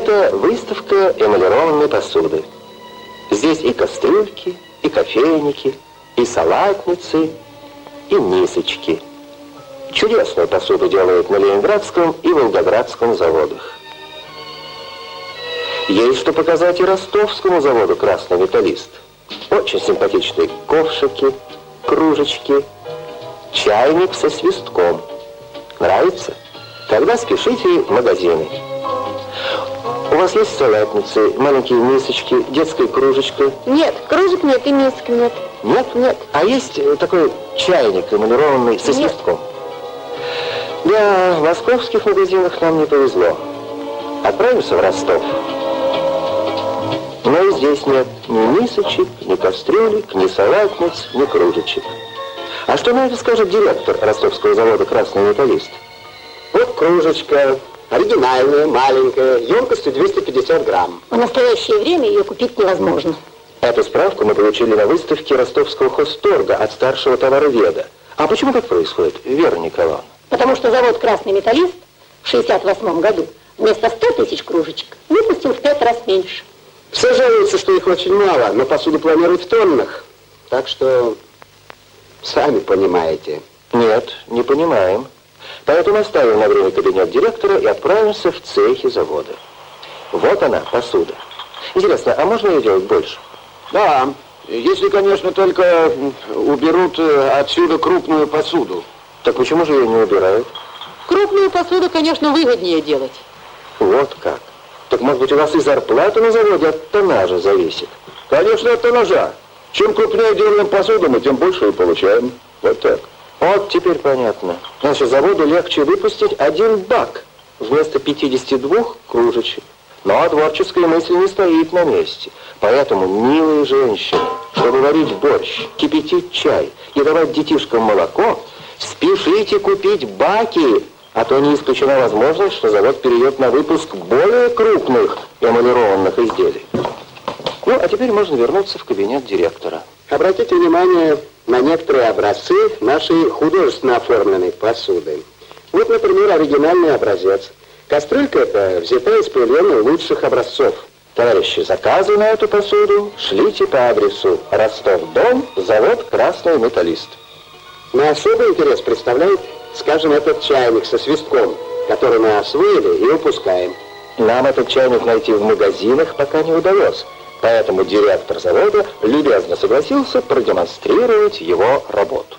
Это выставка эмалированной посуды. Здесь и кастрюльки, и кофейники, и салатницы, и мисочки. Чудесную посуду делают на Ленинградском и Волгоградском заводах. Есть что показать и Ростовскому заводу «Красный металлист». Очень симпатичные ковшики, кружечки, чайник со свистком. Нравится? Тогда спешите в магазины. У вас есть салатницы, маленькие мисочки, детская кружечка? Нет, кружек нет и мисок нет. Нет? Нет. А есть такой чайник эмалированный со свистком? Да, в московских магазинах нам не повезло. Отправимся в Ростов. Но и здесь нет ни мисочек, ни кастрюлек, ни салатниц, ни кружечек. А что на это скажет директор Ростовского завода «Красный металлист»? Вот кружечка, оригинальная, маленькая, емкостью 250 грамм. В настоящее время ее купить невозможно. Эту справку мы получили на выставке Ростовского хозторга от старшего товароведа. А почему так происходит, Вера Николаевна? Потому что завод «Красный металлист» в 1968 году вместо 100 тысяч кружечек выпустил в 5 раз меньше. Все жалуются, что их очень мало, но посуду планируют в тоннах. Так что, сами понимаете. Нет, не понимаем. Поэтому оставим на время кабинет директора и отправимся в цехи завода. Вот она, посуда. Интересно, а можно ее делать больше? Да, если, конечно, только уберут отсюда крупную посуду. Так почему же ее не убирают? Крупную посуду, конечно, выгоднее делать. Вот как. Так, может быть, у вас и зарплата на заводе от тоннажа зависит? Конечно, от тоннажа. Чем крупнее делаем посуду, мы тем больше и получаем. Вот так. Вот теперь понятно. Значит, заводу легче выпустить 1 бак вместо 52 кружечек. Но творческая мысль не стоит на месте. Поэтому, милые женщины, чтобы варить борщ, кипятить чай и давать детишкам молоко, спешите купить баки, а то не исключена возможность, что завод перейдет на выпуск более крупных эмалированных изделий. Ну, а теперь можно вернуться в кабинет директора. Обратите внимание на некоторые образцы нашей художественно оформленной посуды. Вот, например, оригинальный образец. Кастрюлька эта взята из плены лучших образцов. Товарищи, заказы на эту посуду шлите по адресу Ростов-Дом, завод «Красный металлист». Но особый интерес представляет, скажем, этот чайник со свистком, который мы освоили и выпускаем. Нам этот чайник найти в магазинах пока не удалось. Поэтому директор завода любезно согласился продемонстрировать его работу.